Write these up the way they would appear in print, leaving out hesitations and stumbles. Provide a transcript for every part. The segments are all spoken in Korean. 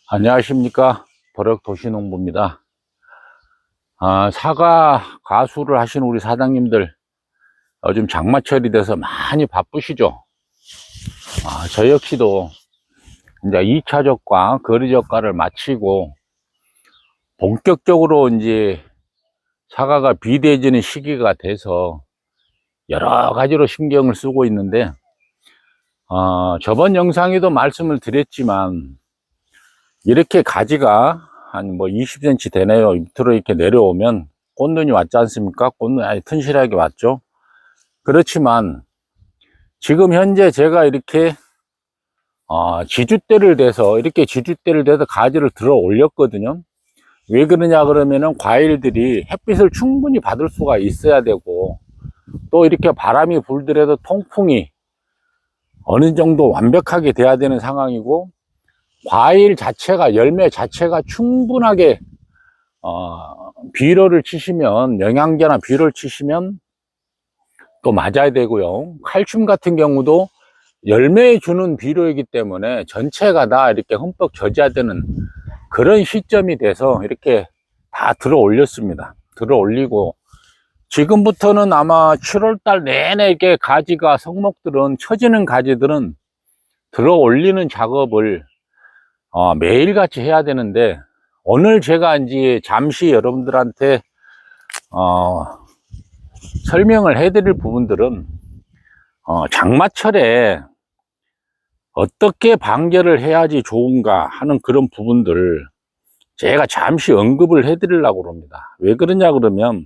안녕하십니까. 버럭도시농부입니다. 사과 가수를 하신 우리 사장님들 요즘 장마철이 돼서 많이 바쁘시죠. 저 역시도 이제 2차 적과 거리 적과를 마치고 본격적으로 이제 사과가 비대해지는 시기가 돼서 여러 가지로 신경을 쓰고 있는데, 저번 영상에도 말씀을 드렸지만 이렇게 가지가 한 20cm 되네요. 밑으로 이렇게 내려오면 꽃눈이 왔지 않습니까? 꽃눈이 아주 튼실하게 왔죠. 그렇지만 지금 현재 제가 이렇게 지주대를 대서 가지를 들어 올렸거든요. 왜 그러냐 그러면은 과일들이 햇빛을 충분히 받을 수가 있어야 되고, 또 이렇게 바람이 불더라도 통풍이 어느 정도 완벽하게 돼야 되는 상황이고, 과일 자체가, 열매 자체가 충분하게 비료를 치시면, 영양제나 비료를 치시면 또 맞아야 되고요. 칼슘 같은 경우도 열매에 주는 비료이기 때문에 전체가 다 이렇게 흠뻑 젖어야 되는 그런 시점이 돼서 이렇게 다 들어 올렸습니다. 들어 올리고 지금부터는 아마 7월달 내내 이렇게 가지가, 성목들은, 처지는 가지들은 들어 올리는 작업을 매일같이 해야 되는데, 오늘 제가 이제 잠시 여러분들한테 설명을 해드릴 부분들은 장마철에 어떻게 방제를 해야지 좋은가 하는 그런 부분들 제가 잠시 언급을 해드리려고 합니다. 왜 그러냐 그러면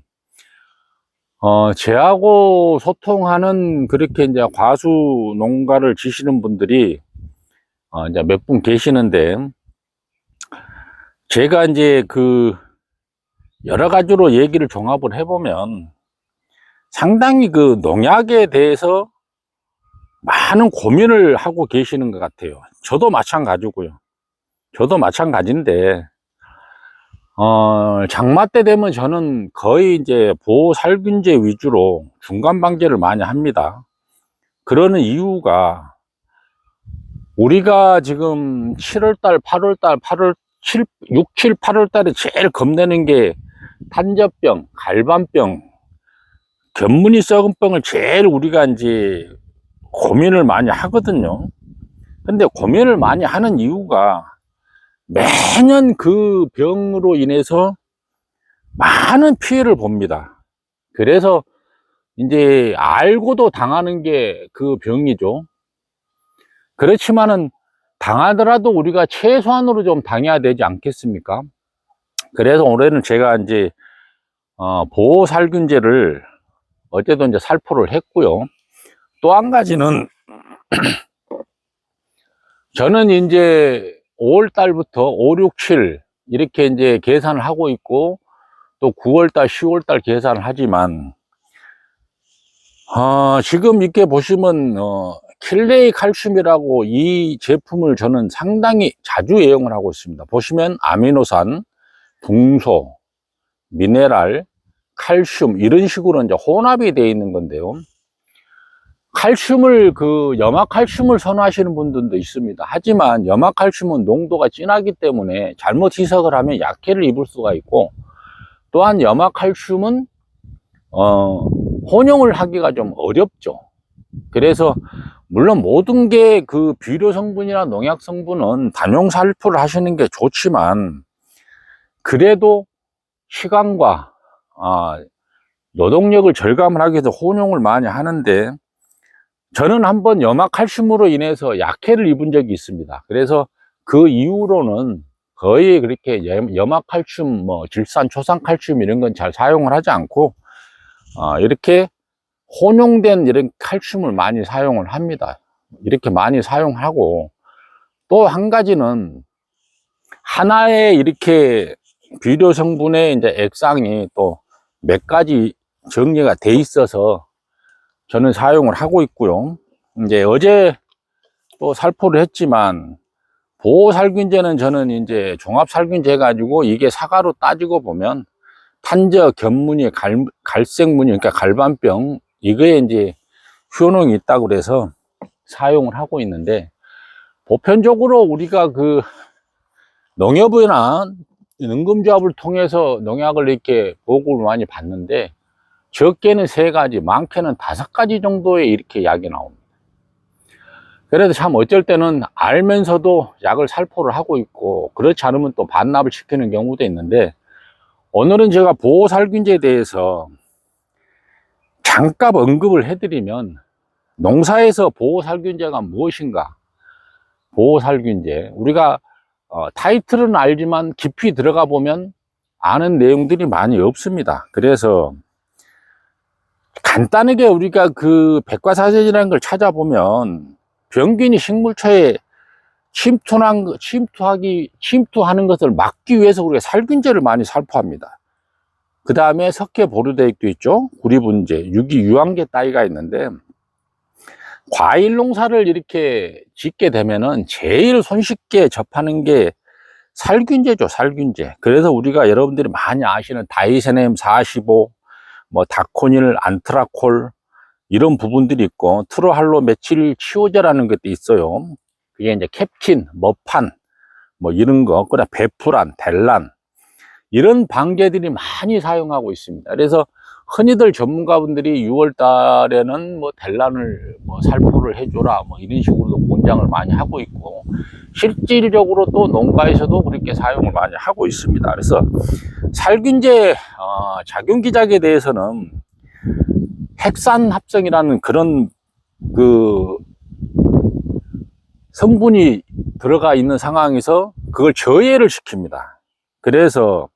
제하고 소통하는, 그렇게 이제 과수 농가를 지시는 분들이 이제 몇 분 계시는데, 제가 이제 여러 가지로 얘기를 종합을 해보면 상당히 농약에 대해서 많은 고민을 하고 계시는 것 같아요. 저도 마찬가지고요. 저도 마찬가지인데, 장마 때 되면 저는 거의 이제 보호살균제 위주로 중간 방제를 많이 합니다. 그러는 이유가, 우리가 지금 7월달, 8월달, 6, 7, 8월달에 제일 겁내는 게 탄저병, 갈반병, 견무늬 썩은 병을 제일 우리가 이제 고민을 많이 하거든요. 근데 고민을 많이 하는 이유가, 매년 그 병으로 인해서 많은 피해를 봅니다. 그래서 이제 알고도 당하는 게 그 병이죠. 그렇지만은 당하더라도 우리가 최소한으로 좀 당해야 되지 않겠습니까? 그래서 올해는 제가 이제 보호살균제를 어제도 이제 살포를 했고요. 또 한 가지는 저는 이제 5월 달부터 5, 6, 7 이렇게 이제 계산을 하고 있고, 또 9월 달, 10월 달 계산을 하지만, 지금 이렇게 보시면 킬레이 칼슘이라고 이 제품을 저는 상당히 자주 애용을 하고 있습니다. 보시면 아미노산, 붕소, 미네랄, 칼슘 이런 식으로 이제 혼합이 되어 있는 건데요. 칼슘을, 염화칼슘을 선호하시는 분들도 있습니다. 하지만 염화칼슘은 농도가 진하기 때문에 잘못 희석을 하면 약해를 입을 수가 있고, 또한 염화칼슘은 혼용을 하기가 좀 어렵죠. 그래서 물론 모든 게 비료 성분이나 농약 성분은 단용 살포를 하시는 게 좋지만, 그래도 시간과 노동력을 절감을 하기 위해서 혼용을 많이 하는데, 저는 한번 염화칼슘으로 인해서 약해를 입은 적이 있습니다. 그래서 그 이후로는 거의 그렇게 염화칼슘, 질산, 초산칼슘 이런 건 잘 사용을 하지 않고, 이렇게 혼용된 이런 칼슘을 많이 사용을 합니다. 이렇게 많이 사용하고, 또 한 가지는 하나의 이렇게 비료 성분의 이제 액상이 또 몇 가지 정리가 돼 있어서 저는 사용을 하고 있고요. 이제 어제 또 살포를 했지만, 보호살균제는 저는 이제 종합살균제 가지고, 이게 사과로 따지고 보면 탄저, 견무늬, 갈색무늬, 그러니까 갈반병, 이거에 이제 효능이 있다고 그래서 사용을 하고 있는데, 보편적으로 우리가 농협이나 능금조합을 통해서 농약을 이렇게 보고를 많이 받는데, 적게는 3가지, 많게는 5가지 정도의 이렇게 약이 나옵니다. 그래서 참 어쩔 때는 알면서도 약을 살포를 하고 있고, 그렇지 않으면 또 반납을 시키는 경우도 있는데, 오늘은 제가 보호살균제에 대해서 잠깐 언급을 해드리면, 농사에서 보호살균제가 무엇인가, 보호살균제, 우리가 타이틀은 알지만 깊이 들어가 보면 아는 내용들이 많이 없습니다. 그래서 간단하게 우리가 그 백과사전이라는 걸 찾아보면, 병균이 식물처에 침투하는 것을 막기 위해서 우리가 살균제를 많이 살포합니다. 그 다음에 석회 보르대액도 있죠. 구리분제, 유기유황제 따위가 있는데, 과일 농사를 이렇게 짓게 되면은 제일 손쉽게 접하는 게 살균제죠, 살균제. 그래서 우리가 여러분들이 많이 아시는 다이세넴 45, 뭐 다코닐, 안트라콜, 이런 부분들이 있고, 트로할로 메칠 치오제라는 것도 있어요. 그게 이제 캡틴, 머판, 뭐 이런 거, 그다음 베프란, 델란, 이런 방제들이 많이 사용하고 있습니다. 그래서 흔히들 전문가분들이 6월 달에는 뭐 델란을 뭐 살포를 해줘라, 뭐 이런 식으로도 권장을 많이 하고 있고, 실질적으로 또 농가에서도 그렇게 사용을 많이 하고 있습니다. 그래서 살균제 작용기작에 대해서는 핵산합성이라는 그런 그 성분이 들어가 있는 상황에서 그걸 저해를 시킵니다. 그래서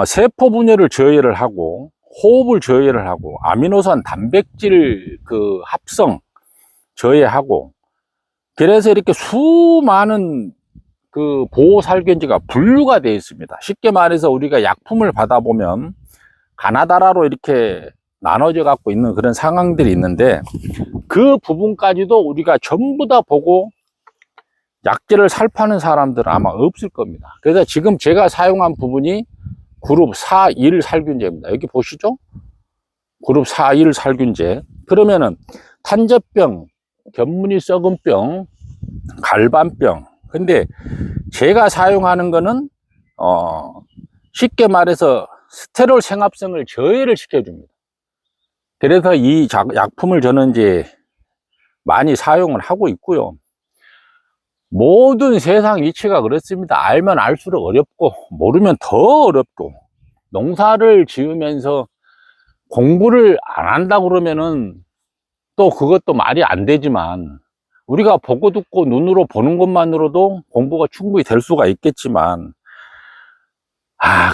세포 분열을 저해를 하고, 호흡을 저해를 하고, 아미노산 단백질 그 합성 저해하고, 그래서 이렇게 수많은 그 보호살균제가 분류가 되어 있습니다. 쉽게 말해서 우리가 약품을 받아보면 가나다라로 이렇게 나눠져 갖고 있는 그런 상황들이 있는데, 그 부분까지도 우리가 전부 다 보고 약제를 살포하는 사람들은 아마 없을 겁니다. 그래서 지금 제가 사용한 부분이 그룹 4.1 살균제입니다. 여기 보시죠? 그룹 4.1 살균제. 그러면은 탄저병, 견무늬 썩은 병, 갈반병. 근데 제가 사용하는 거는 쉽게 말해서 스테롤 생합성을 저해를 시켜줍니다. 그래서 이 약품을 저는 이제 많이 사용을 하고 있고요. 모든 세상 이치가 그렇습니다. 알면 알수록 어렵고, 모르면 더 어렵고, 농사를 지으면서 공부를 안 한다 그러면은 또 그것도 말이 안 되지만, 우리가 보고 듣고 눈으로 보는 것만으로도 공부가 충분히 될 수가 있겠지만,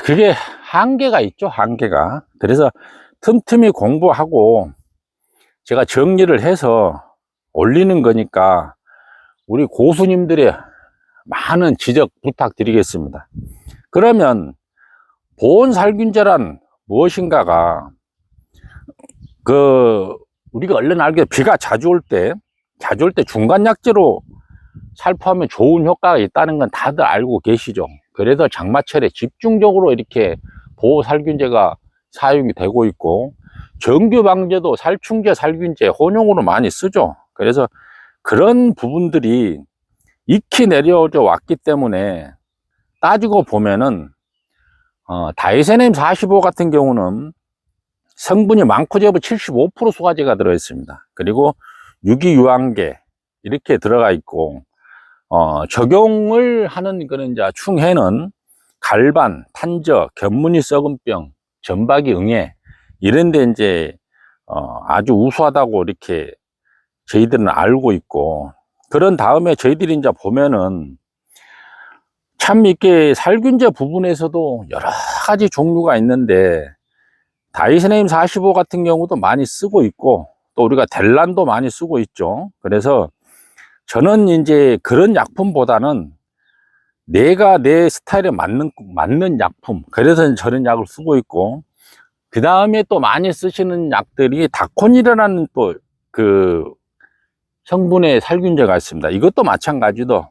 그게 한계가 있죠, 한계가. 그래서 틈틈이 공부하고 제가 정리를 해서 올리는 거니까 우리 고수님들의 많은 지적 부탁드리겠습니다. 그러면 보온살균제란 무엇인가가, 우리가 얼른 알게, 비가 자주 올 때 중간약제로 살포하면 좋은 효과가 있다는 건 다들 알고 계시죠. 그래서 장마철에 집중적으로 이렇게 보호살균제가 사용이 되고 있고, 정규방제도 살충제, 살균제 혼용으로 많이 쓰죠. 그래서 그런 부분들이 익히 내려져 왔기 때문에, 따지고 보면은 다이세넴 45 같은 경우는 성분이 많고제부 75% 수가제가 들어 있습니다. 그리고 유기유황계 이렇게 들어가 있고, 적용을 하는 거는 이제 충해는 갈반, 탄저, 견무늬 썩은병, 전박이 응애, 이런데 이제 아주 우수하다고 이렇게 저희들은 알고 있고, 그런 다음에 저희들이 이제 보면은 참 이렇게 살균제 부분에서도 여러 가지 종류가 있는데, 다이세넴 45 같은 경우도 많이 쓰고 있고, 또 우리가 델란도 많이 쓰고 있죠. 그래서 저는 이제 그런 약품보다는 내가 내 스타일에 맞는 약품, 그래서 저런 약을 쓰고 있고, 그 다음에 또 많이 쓰시는 약들이 다코닐이라는 또 그 성분의 살균제가 있습니다. 이것도 마찬가지로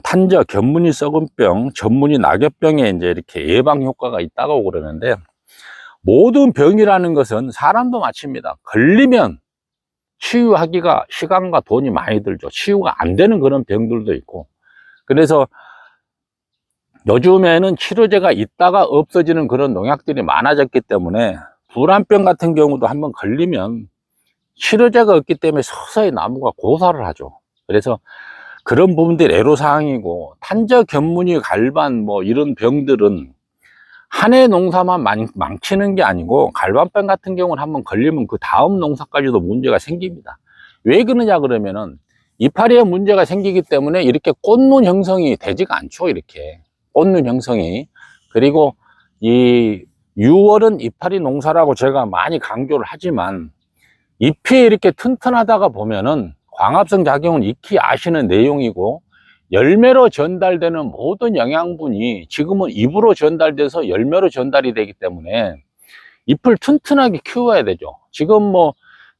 탄저, 견무늬 썩은병, 전무늬 낙엽병에 이제 이렇게 예방 효과가 있다고 그러는데, 모든 병이라는 것은 사람도 마찬가지입니다. 걸리면 치유하기가 시간과 돈이 많이 들죠. 치유가 안 되는 그런 병들도 있고, 그래서 요즘에는 치료제가 있다가 없어지는 그런 농약들이 많아졌기 때문에 불안병 같은 경우도 한번 걸리면 치료제가 없기 때문에 서서히 나무가 고사를 하죠. 그래서 그런 부분들이 애로사항이고, 탄저 견무니 갈반 뭐 이런 병들은 한 해 농사만 망치는 게 아니고, 갈반병 같은 경우는 한번 걸리면 그 다음 농사까지도 문제가 생깁니다. 왜 그러냐 그러면은 이파리에 문제가 생기기 때문에 이렇게 꽃눈 형성이 되지가 않죠. 이렇게 꽃눈 형성이. 그리고 이 6월은 이파리 농사라고 제가 많이 강조를 하지만, 잎이 이렇게 튼튼하다가 보면은 광합성 작용은 익히 아시는 내용이고, 열매로 전달되는 모든 영양분이 지금은 잎으로 전달돼서 열매로 전달이 되기 때문에 잎을 튼튼하게 키워야 되죠. 지금 뭐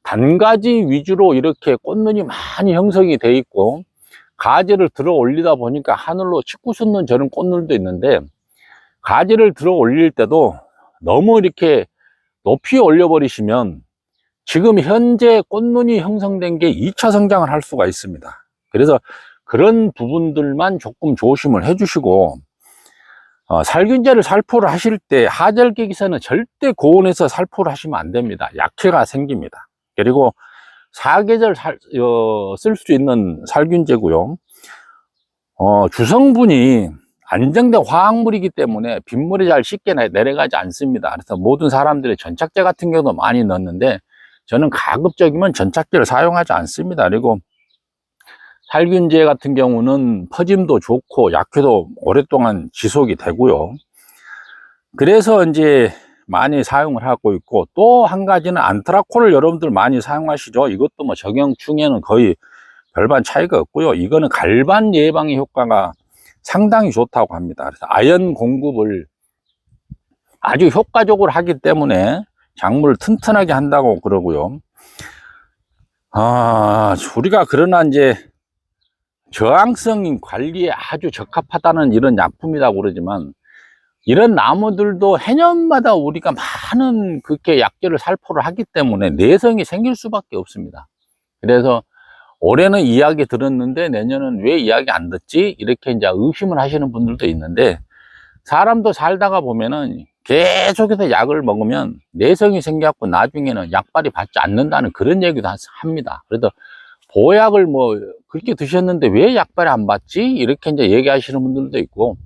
단가지 위주로 이렇게 꽃눈이 많이 형성이 돼 있고, 가지를 들어 올리다 보니까 하늘로 치고 솟는 저런 꽃눈도 있는데, 가지를 들어 올릴 때도 너무 이렇게 높이 올려 버리시면 지금 현재 꽃눈이 형성된 게 2차 성장을 할 수가 있습니다. 그래서 그런 부분들만 조금 조심을 해 주시고, 살균제를 살포를 하실 때 하절기기서는 절대 고온에서 살포를 하시면 안 됩니다. 약해가 생깁니다. 그리고 사계절 쓸 수 있는 살균제고요. 주성분이 안정된 화학물이기 때문에 빗물이 잘 쉽게 내려가지 않습니다. 그래서 모든 사람들이 전착제 같은 경우도 많이 넣는데, 저는 가급적이면 전착제를 사용하지 않습니다. 그리고 살균제 같은 경우는 퍼짐도 좋고 약효도 오랫동안 지속이 되고요. 그래서 이제 많이 사용을 하고 있고, 또 한 가지는 안트라콜을 여러분들 많이 사용하시죠. 이것도 뭐 적용충에는 거의 별반 차이가 없고요. 이거는 갈반 예방의 효과가 상당히 좋다고 합니다. 그래서 아연 공급을 아주 효과적으로 하기 때문에 작물을 튼튼하게 한다고 그러고요. 우리가 그러나 이제 저항성 관리에 아주 적합하다는 이런 약품이라고 그러지만, 이런 나무들도 해년마다 우리가 많은 그렇게 약재를 살포를 하기 때문에 내성이 생길 수밖에 없습니다. 그래서 올해는 이야기 들었는데 내년은 왜 이야기 안 듣지? 이렇게 이제 의심을 하시는 분들도 있는데, 사람도 살다가 보면은 계속해서 약을 먹으면 내성이 생겨갖고 나중에는 약발이 받지 않는다는 그런 얘기도 합니다. 그래서 보약을 뭐 그렇게 드셨는데 왜 약발이 안 받지? 이렇게 이제 얘기하시는 분들도 있고,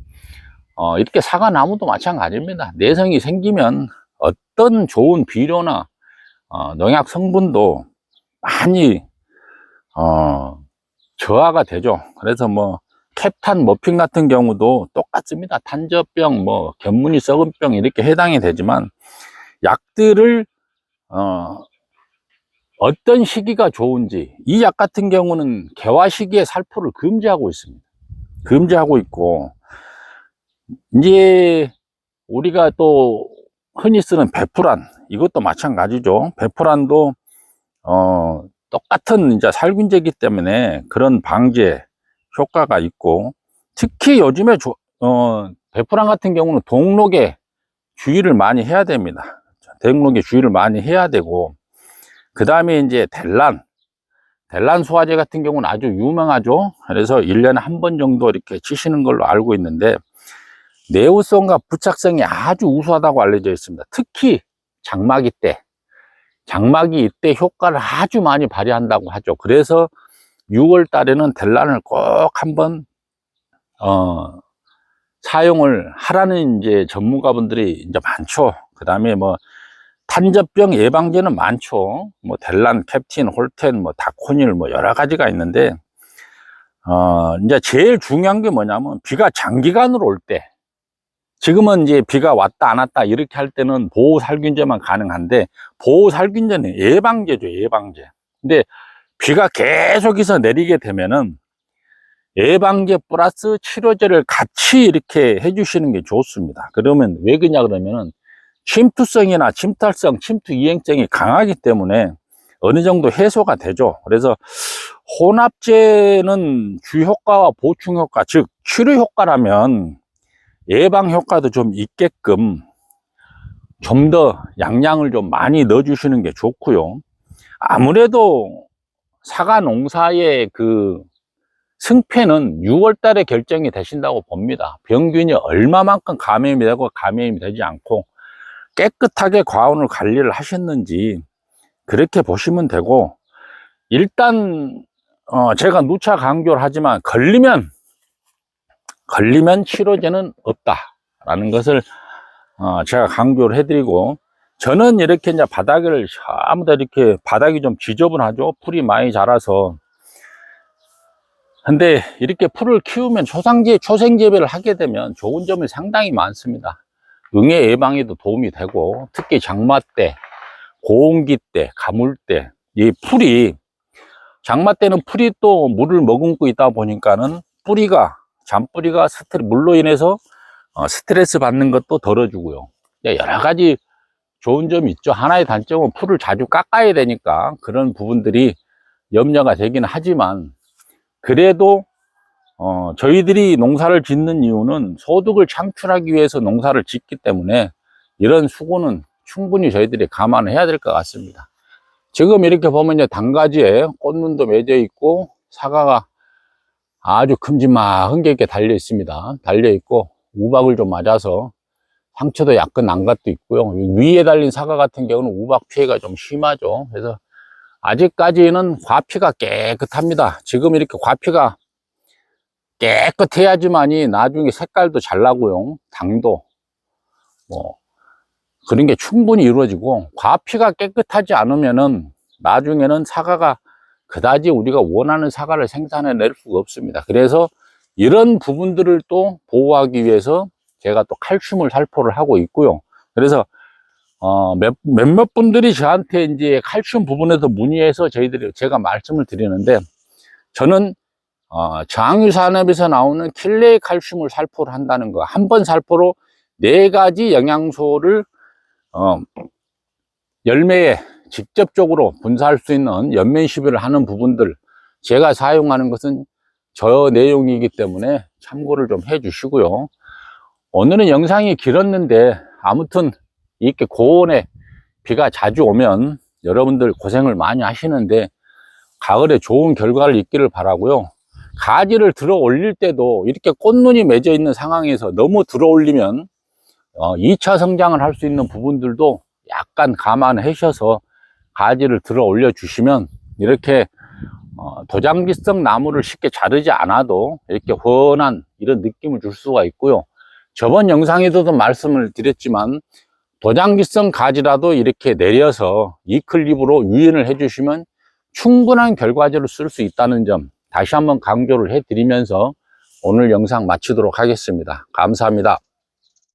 이렇게 사과나무도 마찬가지입니다. 내성이 생기면 어떤 좋은 비료나 농약 성분도 많이 저하가 되죠. 그래서 뭐 캡탄 머핀 같은 경우도 똑같습니다. 탄저병, 뭐 견무니 썩은병 이렇게 해당이 되지만, 약들을 어떤 시기가 좋은지, 이 약 같은 경우는 개화 시기에 살포를 금지하고 있습니다. 금지하고 있고, 이제 우리가 또 흔히 쓰는 베프란, 이것도 마찬가지죠. 베프란도 똑같은 이제 살균제이기 때문에 그런 방제 효과가 있고, 특히 요즘에 베프란 같은 경우는 동록에 주의를 많이 해야 됩니다. 동록에 주의를 많이 해야 되고, 그 다음에 이제 델란 소화제 같은 경우는 아주 유명하죠. 그래서 1년에 한 번 정도 이렇게 치시는 걸로 알고 있는데, 내후성과 부착성이 아주 우수하다고 알려져 있습니다. 특히 장마기 이때 효과를 아주 많이 발휘한다고 하죠. 그래서 6월 달에는 델란을 꼭 한번 사용을 하라는 이제 전문가분들이 이제 많죠. 그 다음에 뭐 탄저병 예방제는 많죠. 뭐 델란, 캡틴, 홀텐, 뭐 다코닐, 뭐 여러 가지가 있는데, 이제 제일 중요한 게 뭐냐면, 비가 장기간으로 올 때, 지금은 이제 비가 왔다 안 왔다 이렇게 할 때는 보호살균제만 가능한데, 보호살균제는 예방제죠, 예방제. 근데 비가 계속해서 내리게 되면은 예방제 플러스 치료제를 같이 이렇게 해주시는 게 좋습니다. 그러면 왜 그러냐 그러면은, 침투성이나 침탈성, 침투 이행성이 강하기 때문에 어느 정도 해소가 되죠. 그래서 혼합제는 주효과와 보충효과, 즉 치료효과라면 예방효과도 좀 있게끔 좀 더 양량을 좀 많이 넣어주시는 게 좋고요. 아무래도 사과 농사의 그 승패는 6월 달에 결정이 되신다고 봅니다. 병균이 얼마만큼 감염이 되고 감염이 되지 않고 깨끗하게 과온을 관리를 하셨는지 그렇게 보시면 되고, 일단 제가 누차 강조를 하지만 걸리면 치료제는 없다라는 것을 제가 강조를 해드리고, 저는 이렇게 이제 바닥을 아무도 이렇게 바닥이 좀 지저분하죠. 풀이 많이 자라서. 근데 이렇게 풀을 키우면 초생재배를 하게 되면 좋은 점이 상당히 많습니다. 응애 예방에도 도움이 되고, 특히 장마 때, 고온기 때, 가물 때, 이 풀이, 장마 때는 풀이 또 물을 머금고 있다 보니까는 잔뿌리가 물로 인해서 스트레스 받는 것도 덜어주고요. 여러 가지 좋은 점이 있죠. 하나의 단점은 풀을 자주 깎아야 되니까 그런 부분들이 염려가 되긴 하지만, 그래도 저희들이 농사를 짓는 이유는 소득을 창출하기 위해서 농사를 짓기 때문에 이런 수고는 충분히 저희들이 감안을 해야 될 것 같습니다. 지금 이렇게 보면 이제 단가지에 꽃눈도 맺어 있고 사과가 아주 큼지막한 게 이렇게 달려 있습니다. 달려 있고 우박을 좀 맞아서 상처도 약간 난 것도 있고요. 위에 달린 사과 같은 경우는 우박 피해가 좀 심하죠. 그래서 아직까지는 과피가 깨끗합니다. 지금 이렇게 과피가 깨끗해야지만이 나중에 색깔도 잘 나고요. 당도 그런 게 충분히 이루어지고, 과피가 깨끗하지 않으면은 나중에는 사과가 그다지 우리가 원하는 사과를 생산해낼 수가 없습니다. 그래서 이런 부분들을 또 보호하기 위해서 제가 또 칼슘을 살포를 하고 있고요. 그래서 몇몇 분들이 저한테 이제 칼슘 부분에서 문의해서 제가 말씀을 드리는데, 저는 정유산업에서 나오는 킬레이 칼슘을 살포를 한다는 거, 한 번 살포로 4가지 영양소를 열매에 직접적으로 분사할 수 있는 연면 시비를 하는 부분들, 제가 사용하는 것은 저 내용이기 때문에 참고를 좀 해 주시고요. 오늘은 영상이 길었는데, 아무튼 이렇게 고온에 비가 자주 오면 여러분들 고생을 많이 하시는데 가을에 좋은 결과를 있기를 바라고요. 가지를 들어 올릴 때도 이렇게 꽃눈이 맺어 있는 상황에서 너무 들어 올리면 2차 성장을 할 수 있는 부분들도 약간 감안하셔서 가지를 들어 올려 주시면, 이렇게 도장지성 나무를 쉽게 자르지 않아도 이렇게 훤한 이런 느낌을 줄 수가 있고요. 저번 영상에서도 말씀을 드렸지만 도장지성 가지라도 이렇게 내려서 이클립으로 유인을 해 주시면 충분한 결과지를 쓸 수 있다는 점 다시 한번 강조를 해 드리면서 오늘 영상 마치도록 하겠습니다. 감사합니다.